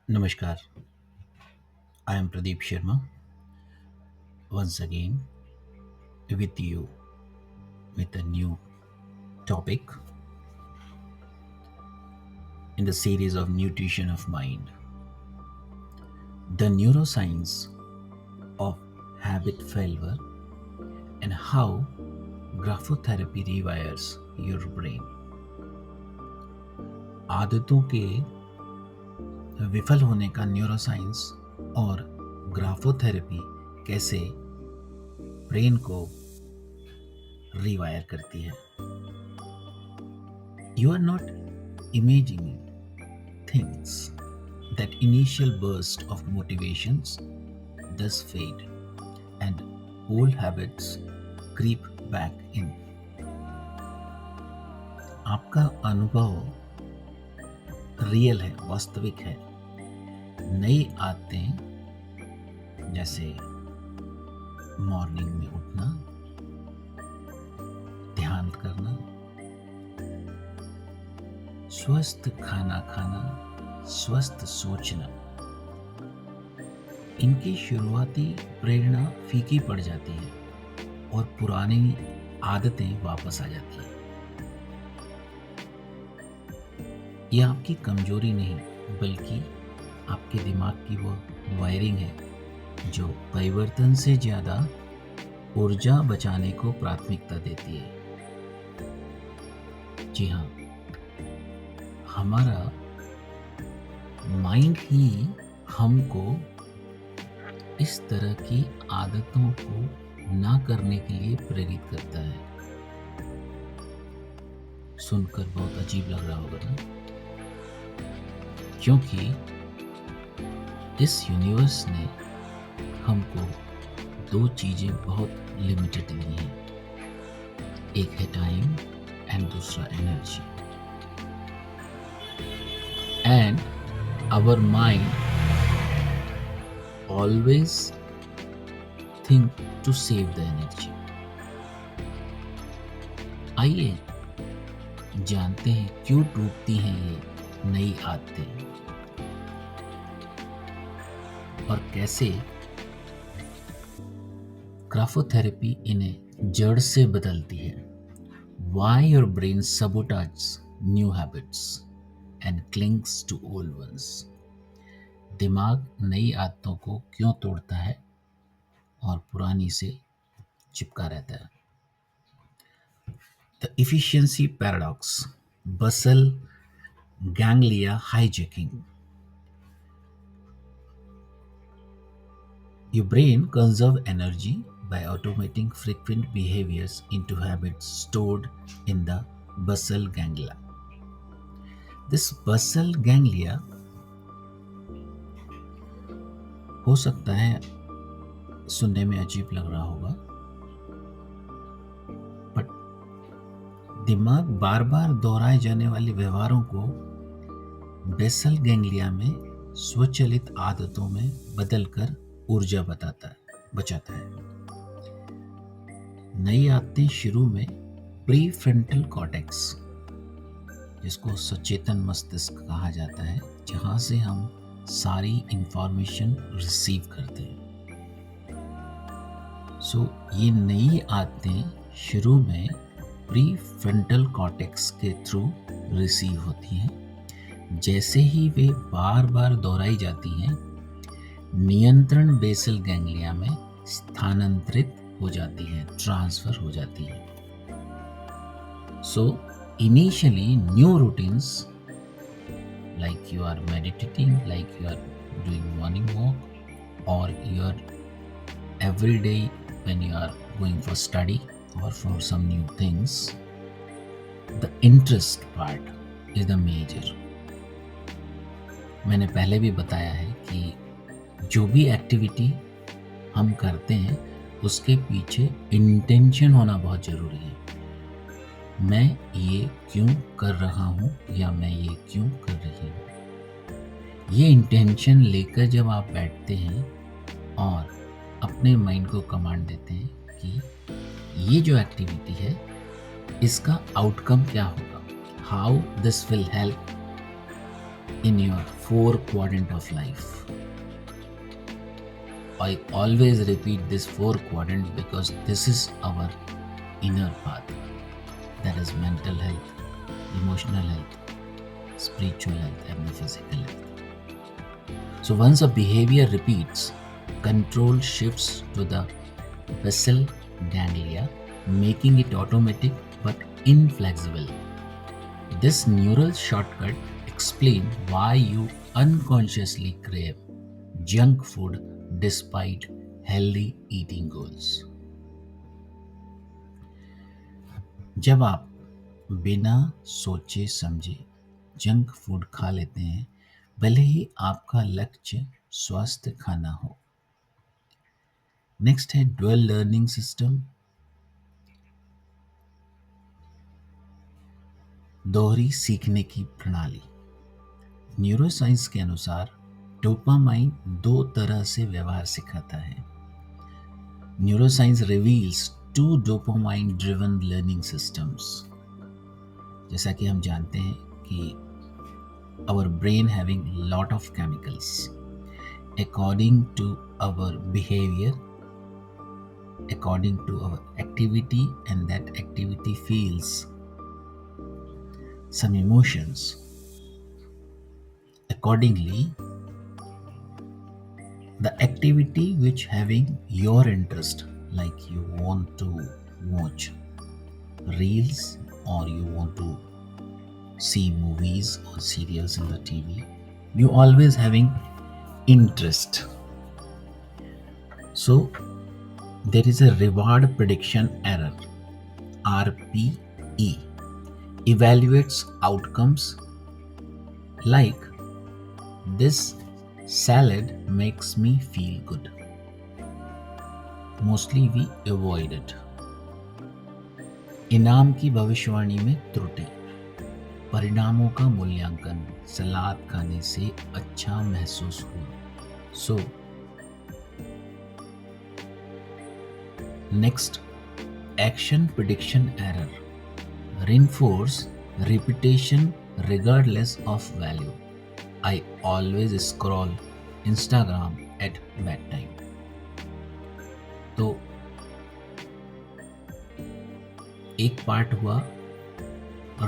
Namaskar, I am Pradeep Sharma once again with you with a new topic in the series of Nutrition of Mind. The neuroscience of habit failure and how graphotherapy rewires your brain. आदतों के विफल होने का neuroscience और graphotherapy कैसे brain को rewire करती है. You are not imagining things. That initial burst of motivations does fade and old habits creep back in. आपका अनुभव रियल है, वास्तविक है. नई आदतें जैसे मॉर्निंग में उठना, ध्यान करना, स्वस्थ खाना खाना, स्वस्थ सोचना, इनकी शुरुआती प्रेरणा फीकी पड़ जाती है और पुरानी आदतें वापस आ जाती हैं. यह आपकी कमजोरी नहीं बल्कि आपके दिमाग की वो वायरिंग है जो परिवर्तन से ज़्यादा ऊर्जा बचाने को प्राथमिकता देती है. जी हाँ, हमारा माइंड ही हमको इस तरह की आदतों को ना करने के लिए प्रेरित करता है. सुनकर बहुत अजीब लग रहा होगा ना, क्योंकि इस यूनिवर्स ने हमको दो चीज़ें बहुत लिमिटेड दी हैं. एक है टाइम एंड दूसरा energy. And our mind always think to save the energy. आइए जानते हैं क्यों टूटती हैं ये नई आदतें और कैसे ग्राफोथेरेपी इन्हें जड़ से बदलती है. Why your brain sabotages new habits and clings to old ones. दिमाग नई आदतों को क्यों तोड़ता है और पुरानी से चिपका रहता है. The efficiency paradox, basal ganglia hijacking. Your brain conserves energy by automating frequent behaviors into habits stored in the basal ganglia. This basal ganglia हो सकता है सुनने में अजीब लग रहा होगा, बट दिमाग बार बार दोहराए जाने वाले व्यवहारों को बेसल गैंग्लिया में स्वचालित आदतों में बदलकर ऊर्जा बचाता है. नई आदतें शुरू में प्री फ्रंटल कॉर्टेक्स, जिसको सचेतन मस्तिष्क कहा जाता है, जहां से हम सारी इंफॉर्मेशन रिसीव करते हैं. ये नई आदतें शुरू में प्री फ्रंटल कॉर्टेक्स के थ्रू रिसीव होती हैं. जैसे ही वे बार बार दोहराई जाती हैं, नियंत्रण बेसल गैंग्लिया में स्थानांतरित हो जाती है, ट्रांसफर हो जाती है. Initially new routines like you are meditating, like you are doing morning walk, or you are every day when you are going for study or for some new things, the interest part is the major. मैंने पहले भी बताया है कि जो भी activity हम करते हैं उसके पीछे इंटेंशन होना बहुत ज़रूरी है. मैं ये क्यों कर रहा हूँ या मैं ये क्यों कर रही हूँ. ये इंटेंशन लेकर जब आप बैठते हैं और अपने माइंड को कमांड देते हैं कि ये जो एक्टिविटी है इसका आउटकम क्या होगा, how this will help in your four quadrant of life. I always repeat this four quadrant because this is our inner path. That is mental health, emotional health, spiritual health, and the physical health. So once a behavior repeats, control shifts to the basal ganglia, making it automatic but inflexible. This neural shortcut explains why you unconsciously crave junk food despite healthy eating goals. जब आप बिना सोचे समझे junk food खा लेते हैं, भले ही आपका लक्ष्य स्वस्थ खाना हो। नेक्स्ट है ड्वेल लर्निंग सिस्टम, दोहरी सीखने की प्रणाली। न्यूरोसाइंस के अनुसार डोपामाइन दो तरह से व्यवहार सिखाता है। Neuroscience reveals to dopamine driven learning systems. जैसा कि हम जानते हैं कि our brain having lot of chemicals according to our behavior, according to our activity, and that activity feels some emotions. Accordingly, the activity which having your interest, like you want to watch reels or you want to see movies or serials in the TV, you always having interest. So there is a reward prediction error, RPE, evaluates outcomes like this salad makes me feel good. Mostly we avoid it. इनाम की भविष्यवाणी में त्रुटि, परिणामों का मूल्यांकन, सलाद खाने से अच्छा महसूस हुआ। So next, action prediction error, reinforce repetition regardless of value. I always scroll Instagram at bedtime. तो एक पार्ट हुआ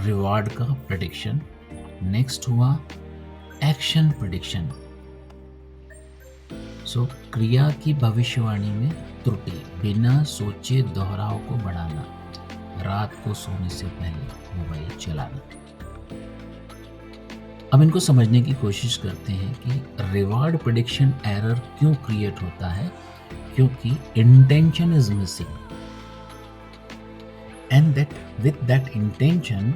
रिवॉर्ड का प्रेडिक्शन, नेक्स्ट हुआ एक्शन प्रेडिक्शन। सो क्रिया की भविष्यवाणी में त्रुटि, बिना सोचे दोहराव को बढ़ाना, रात को सोने से पहले मोबाइल चलाना। अब इनको समझने की कोशिश करते हैं कि रिवॉर्ड प्रेडिक्शन एरर क्यों क्रिएट होता है, क्योंकि intention is missing, and that with that intention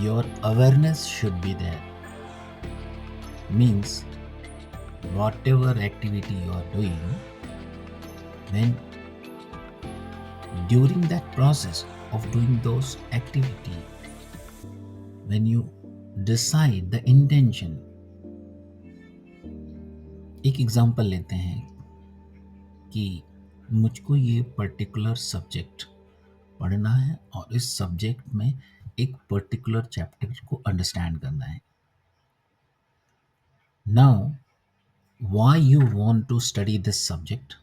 your awareness should be there. Means whatever activity you are doing, when during that process of doing those activity, when you decide the intention, एक example लेते हैं कि मुझको ये particular subject पढ़ना है और इस सब्जेक्ट में एक पर्टिकुलर चैप्टर को अंडरस्टैंड करना है। Now why you want to study this subject,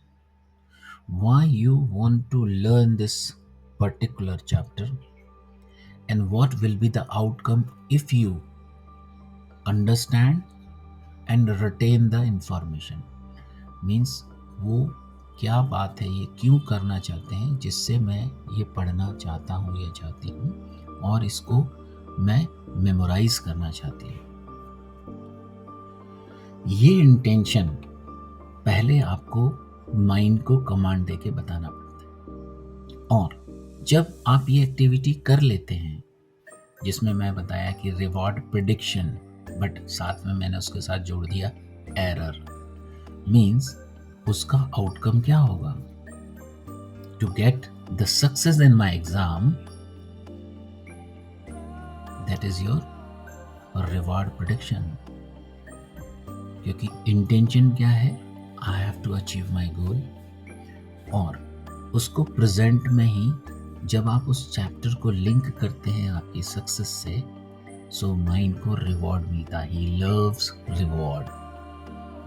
why you want to learn this particular chapter, and what will be the outcome if you understand and retain the information. Means वो क्या बात है, ये क्यों करना चाहते हैं, जिससे मैं ये पढ़ना चाहता हूँ या चाहती हूँ और इसको मैं मेमोराइज करना चाहती हूँ। ये इंटेंशन पहले आपको माइंड को कमांड देके बताना पड़ता है, और जब आप ये एक्टिविटी कर लेते हैं, जिसमें मैं बताया कि रिवॉर्ड प्रेडिक्शन, बट साथ में मैंने उसके साथ जोड़ दिया एरर, मीन्स उसका आउटकम क्या होगा। To get the success in my exam, that is your reward prediction. क्योंकि इंटेंशन क्या है, I have to achieve my goal, और उसको प्रेजेंट में ही जब आप उस चैप्टर को लिंक करते हैं आपकी सक्सेस से, सो माइंड को रिवॉर्ड मिलता है, ही लव्स रिवॉर्ड।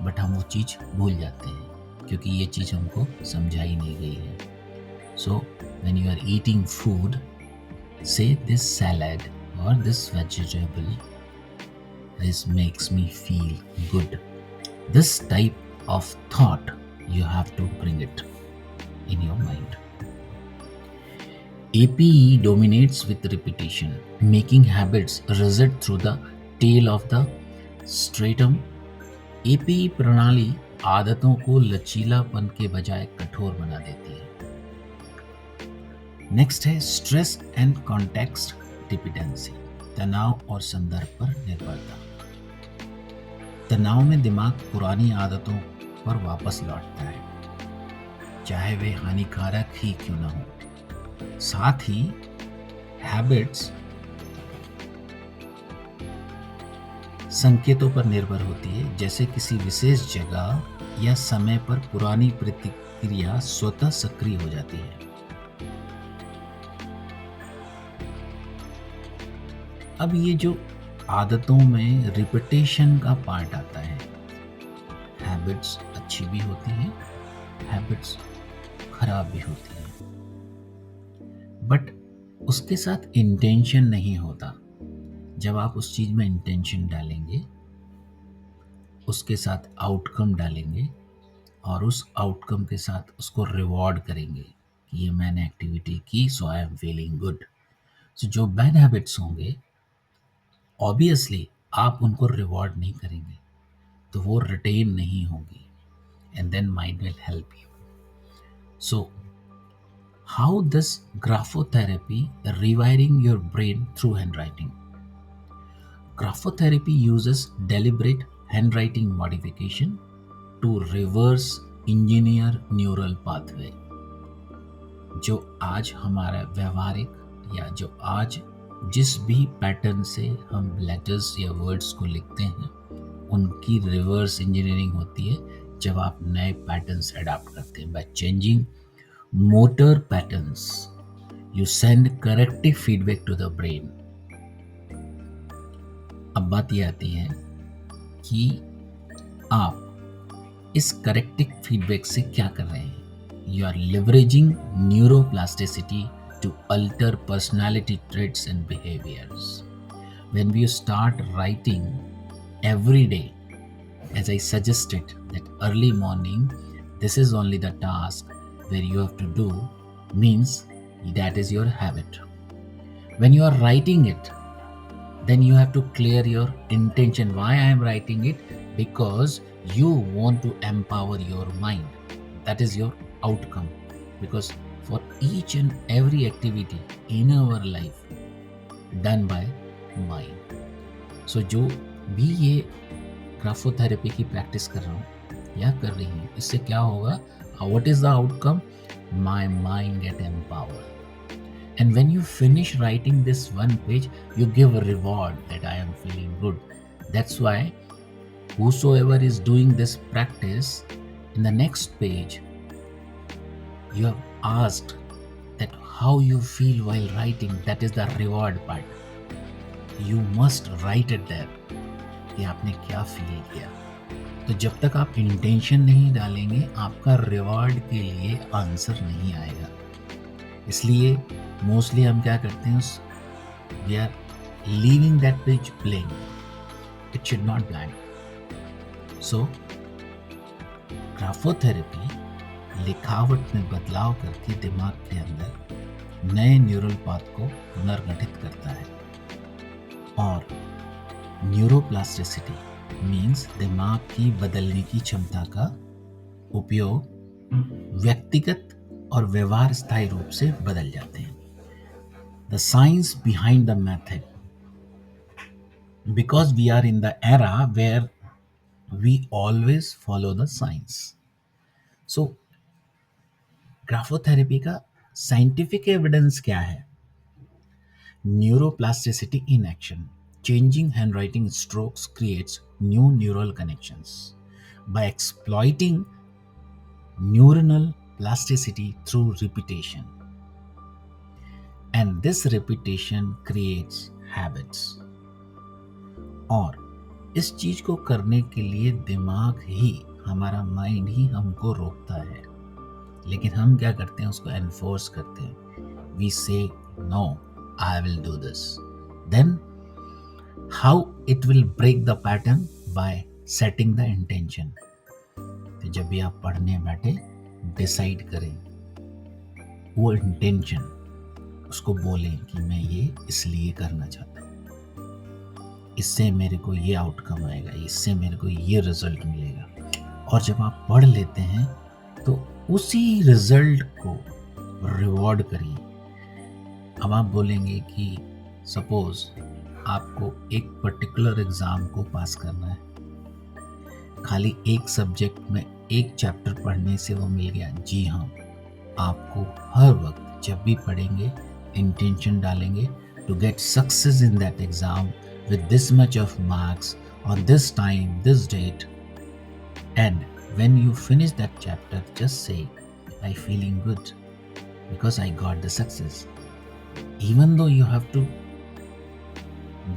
बट हम वो चीज़ भूल जाते हैं क्योंकि ये चीज़ हमको समझाई नहीं गई है। So when you are eating food, say this salad or this vegetable, this makes me feel good. This type of thought, you have to bring it in your mind. APE dominates with repetition, making habits reside through the tail of the stratum. APE प्रणाली आदतों को लचीलापन के बजाय कठोर बना देती है। नेक्स्ट है स्ट्रेस एंड कॉन्टेक्स्ट डिपेंडेंसी, तनाव और संदर्भ पर निर्भरता। तनाव में दिमाग पुरानी आदतों पर वापस लौटता है, चाहे वे हानिकारक ही क्यों ना हो। साथ ही हैबिट्स संकेतों पर निर्भर होती है, जैसे किसी विशेष जगह या समय पर पुरानी प्रतिक्रिया स्वतः सक्रिय हो जाती है। अब ये जो आदतों में रिपीटेशन का पार्ट आता है, हैबिट्स अच्छी भी होती हैं, हैबिट्स खराब भी होती हैं, बट उसके साथ इंटेंशन नहीं होता। जब आप उस चीज में इंटेंशन डालेंगे, उसके साथ आउटकम डालेंगे और उस आउटकम के साथ उसको रिवॉर्ड करेंगे कि ये मैंने एक्टिविटी की, सो आई एम फीलिंग गुड। सो जो बैड हैबिट्स होंगे, ऑब्वियसली आप उनको रिवॉर्ड नहीं करेंगे तो वो रिटेन नहीं होगी, and then mind will help you. So how this graphotherapy rewiring your brain through handwriting? Graphotherapy uses deliberate handwriting modification to reverse engineer neural pathway। जो आज हमारा व्यवहारिक या जो आज जिस भी पैटर्न से हम लेटर्स या वर्ड्स को लिखते हैं, उनकी रिवर्स इंजीनियरिंग होती है जब आप नए पैटर्न्स अडॉप्ट करते हैं। By changing motor patterns, you send corrective feedback to the brain. अब बात ये आती है कि आप इस करेक्टिव फीडबैक से क्या कर रहे हैं। You are leveraging neuroplasticity to alter personality traits and behaviors. When we start writing every day, as I suggested that early morning, this is only the task where you have to do, means that is your habit. When you are writing it, then you have to clear your intention. Why I am writing it? Because you want to empower your mind. That is your outcome. Because for each and every activity in our life done by mind. So जो भी ये graphotherapy की practice कर रहा हूँ या कर रही हूँ, इससे क्या होगा? What is the outcome? My mind get empowered. And when you finish writing this one page, you give a reward that I am feeling good. That's why whosoever is doing this practice, in the next page, you have asked that how you feel while writing. That is the reward part. You must write it there कि आपने क्या feel किया। तो जब तक आप intention नहीं डालेंगे, आपका रिवॉर्ड के लिए आंसर नहीं आएगा। इसलिए मोस्टली हम क्या करते हैं, we are leaving that page blank. It should not blank. So graphotherapy लिखावट में बदलाव करके दिमाग के अंदर नए न्यूरल पाथ को पुनर्गठित करता है। और न्यूरोप्लास्टिसिटी मीन्स दिमाग की बदलने की क्षमता का उपयोग व्यक्तिगत और व्यवहार स्थायी रूप से बदल जाते हैं। The science behind the method, because we are in the era where we always follow the science. So graphotherapy का साइंटिफिक एविडेंस क्या है? Neuroplasticity in action, changing handwriting strokes creates new neural connections by exploiting neural plasticity through repetition, and this repetition creates habits. और इस चीज को करने के लिए दिमाग ही, हमारा माइंड ही हमको रोकता है, लेकिन हम क्या करते हैं, उसको एनफोर्स करते हैं। We say no, I will do this. Then how it will break the pattern? By setting the intention. तो जब भी आप पढ़ने बैठे, डिसाइड करें वो इंटेंशन, उसको बोलें कि मैं ये इसलिए करना चाहता हूँ, इससे मेरे को ये आउटकम आएगा, इससे मेरे को ये रिजल्ट मिलेगा। और जब आप पढ़ लेते हैं तो उसी रिजल्ट को रिवॉर्ड करिए। अब आप बोलेंगे कि सपोज आपको एक पर्टिकुलर एग्जाम को पास करना है, खाली एक सब्जेक्ट में एक चैप्टर पढ़ने से वो मिल गया। जी हाँ, आपको हर वक्त जब भी पढ़ेंगे इंटेंशन डालेंगे to get success in that exam with this much of marks on this time, this date. And when you finish that chapter, just say, I feeling good because I got the success. Even though you have to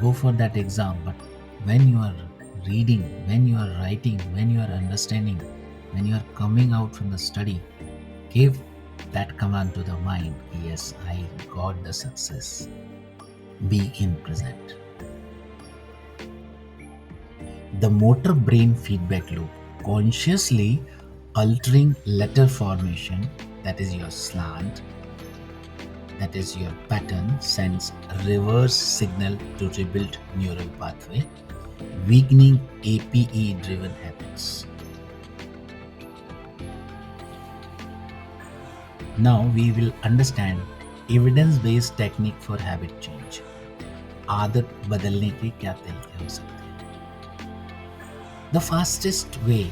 go for that exam, but when you are reading, when you are writing, when you are understanding, when you are coming out from the study, give that command to the mind, yes, I got the success. Be in present. The motor brain feedback loop, consciously altering letter formation, that is your slant, that is your pattern, sends reverse signal to rebuild neural pathway, weakening APE driven habits. Now we will understand evidence based technique for habit change. आदत बदलने के क्या तरीके हो सकते हैं? The fastest way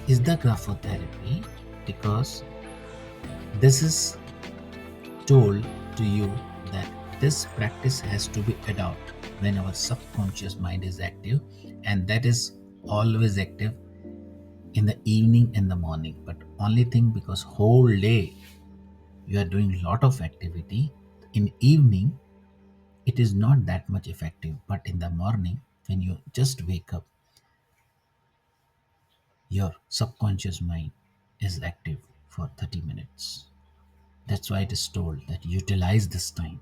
is the graphotherapy, because this is told to you that this practice has to be adopted when our subconscious mind is active, and that is always active in the evening and the morning. But only thing, because whole day you are doing lot of activity, in evening it is not that much effective, but in the morning when you just wake up, your subconscious mind is active for 30 minutes. That's why it is told that utilize this time.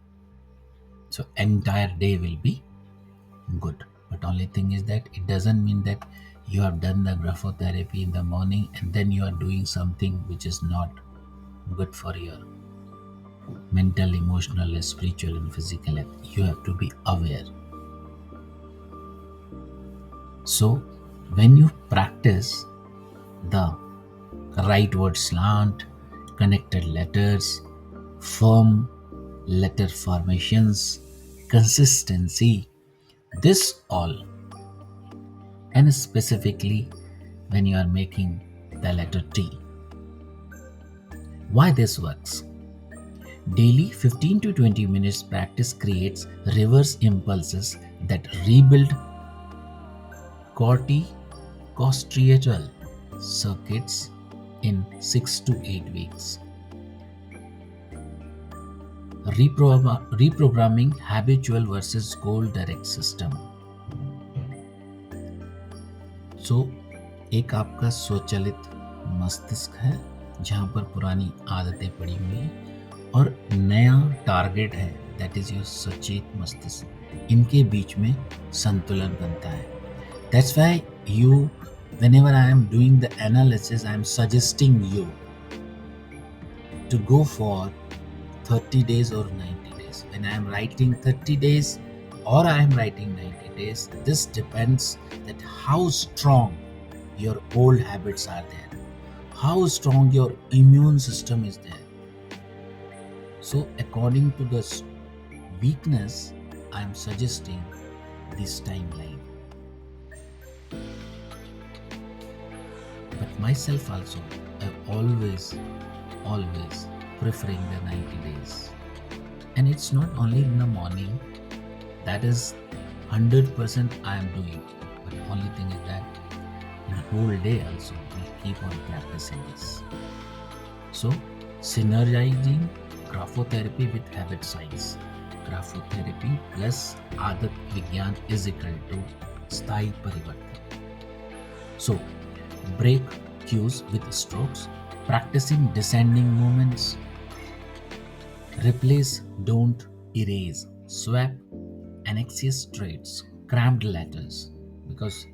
So entire day will be good. But only thing is that it doesn't mean that you have done the graphotherapy in the morning and then you are doing something which is not good for your mental, emotional, spiritual and physical health. You have to be aware. So when you practice the right word slant, connected letters, firm letter formations, consistency, this all, and specifically when you are making the letter T. Why this works? Daily 15 to 20 minutes practice creates reverse impulses that rebuild corticostriatal circuits in 6 to 8 weeks. Reprogramming habitual versus goal direct system. So, एक आपका स्वचालित मस्तिष्क है जहां पर पुरानी आदतें पड़ी हुई हैं, और नया टारगेट है, दैट इज योर सचेत मस्तिष्क। इनके बीच में संतुलन बनता है। That's why you, whenever I am doing the analysis, I am suggesting you to go for 30 days or 90 days. When I am writing 30 days or I am writing 90 days, this depends that how strong your old habits are there, how strong your immune system is there. So according to the weakness, I am suggesting this timeline. But myself also, I always preferring the 90 days. And it's not only in the morning, that is 100% I am doing. But only thing is that in the whole day also, we keep on practicing this. So, synergizing graphotherapy with habit science. Graphotherapy plus Adat Vigyan is equal to स्थायी परिवर्तन. So, break cues with strokes, practicing descending movements, replace, don't erase, swap annexious traits, cramped letters, because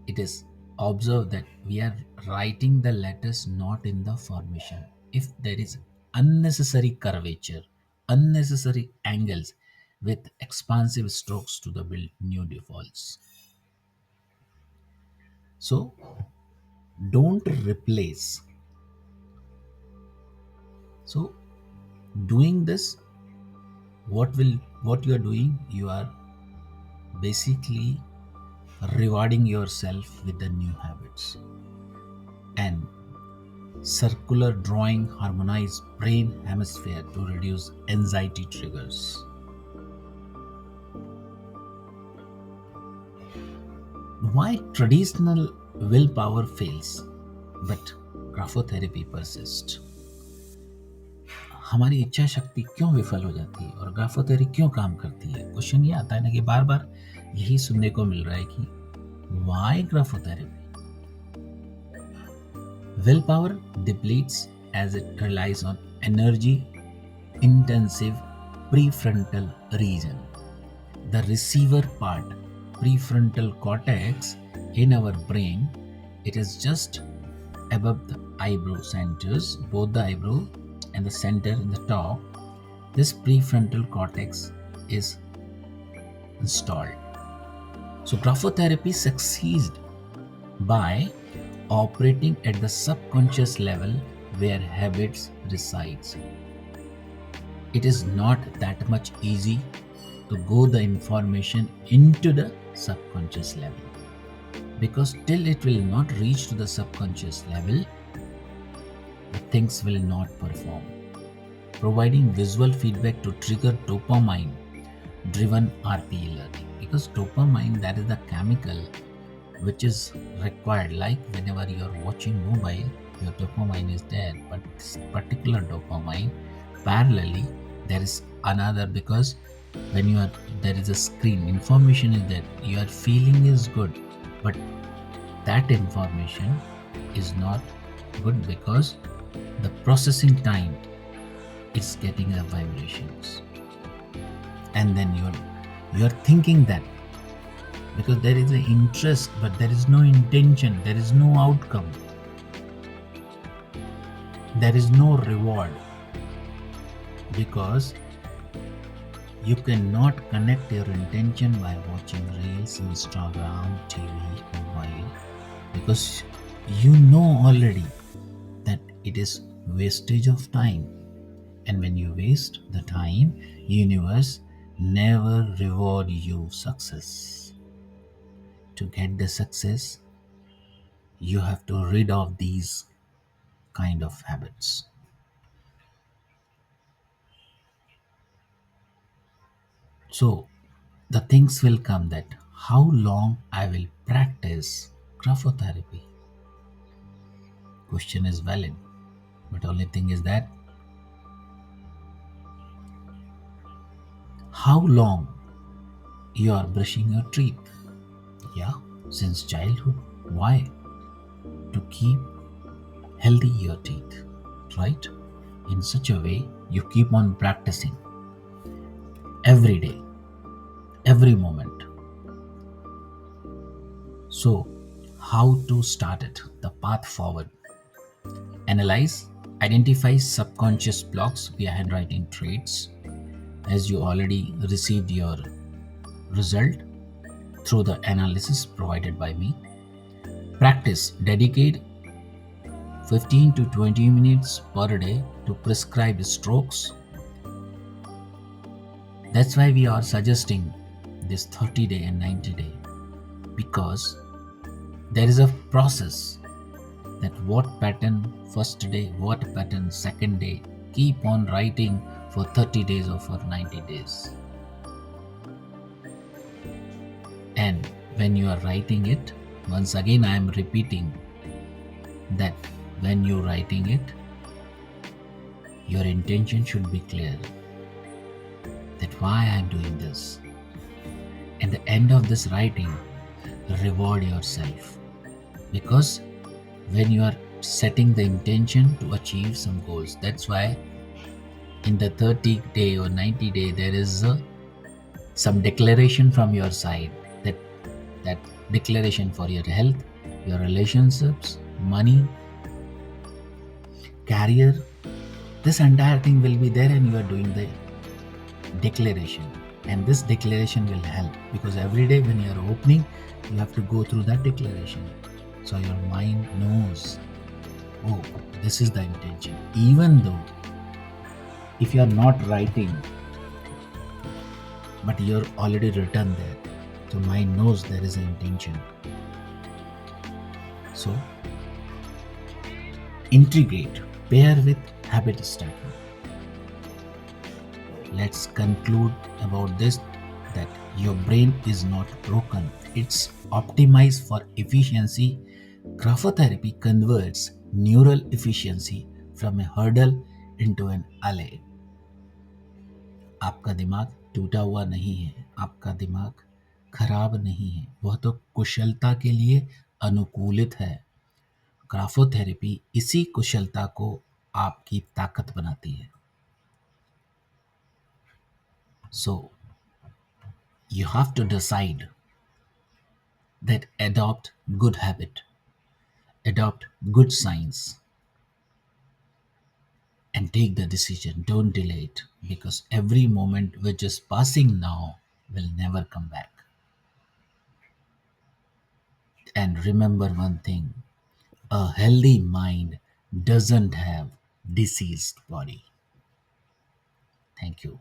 it is observed that we are writing the letters not in the formation. If there is unnecessary curvature, unnecessary angles with expansive strokes to the build new defaults. So don't replace. So doing this, what you are doing, you are basically rewarding yourself with the new habits. And circular drawing harmonize brain hemisphere to reduce anxiety triggers. Why traditional willpower fails but graphotherapy persists? हमारी इच्छा शक्ति क्यों विफल हो जाती है और graphotherapy क्यों काम करती है? क्वेश्चन ये आता है ना कि बार बार यही सुनने को मिल रहा है कि why graphotherapy. Willpower depletes as it relies on energy intensive prefrontal region. The receiver part, prefrontal cortex in our brain, it is just above the eyebrow centers, both the eyebrow and the center in the top. This prefrontal cortex is installed. So graphotherapy succeeds by operating at the subconscious level where habits resides. It is not that much easy to go the information into the subconscious level, because till it will not reach to the subconscious level, the things will not perform. Providing visual feedback to trigger dopamine driven RPE learning, because dopamine, that is the chemical which is required. Like whenever you are watching mobile, your dopamine is there, but this particular dopamine parallelly there is another, because when you are, there is a screen, information is there, your feeling is good, but that information is not good because the processing time is getting the vibrations, and then you're thinking that, because there is an interest but there is no intention, there is no outcome, there is no reward, because you cannot connect your intention by watching reels, Instagram, TV, mobile, because you know already that it is wastage of time. And when you waste the time, universe never reward you success. To get the success, you have to rid of these kind of habits. So the things will come that how long I will practice graphotherapy. Question is valid, but only thing is that how long you are brushing your teeth. Yeah, since childhood. Why? To keep healthy your teeth, right? In such a way you keep on practicing every day, every moment. So how to start it? The path forward. Analyze, identify subconscious blocks via handwriting traits, as you already received your result through the analysis provided by me. Practice, dedicate 15 to 20 minutes per day to prescribed strokes. That's why we are suggesting this 30-day and 90-day, because there is a process that what pattern first day, what pattern second day, keep on writing for 30 days or for 90 days. And when you are writing it, once again I am repeating that when you are writing it, your intention should be clear, that why I am doing this. At the end of this writing, reward yourself, because when you are setting the intention to achieve some goals, that's why in the 30 day or 90 day there is some declaration from your side, that that declaration for your health, your relationships, money, career, this entire thing will be there, and you are doing the declaration. And this declaration will help, because every day when you are opening, you have to go through that declaration, so your mind knows, oh, this is the intention. Even though if you are not writing, but you're already written there, so mind knows there is an intention. So integrate, pair with habit stacking. Let's conclude about this, that your brain is not broken, it's optimized for efficiency. Graphotherapy converts neural efficiency from a hurdle into an ally. आपका दिमाग टूटा हुआ नहीं है, आपका दिमाग खराब नहीं है, वह तो कुशलता के लिए अनुकूलित है। ग्राफोथेरेपी इसी कुशलता को आपकी ताकत बनाती है। सो you have to decide that adopt good habit, adopt good science, and take the decision. Don't delay it, because every moment which is passing now will never come back. And remember one thing, a healthy mind doesn't have diseased body. Thank you.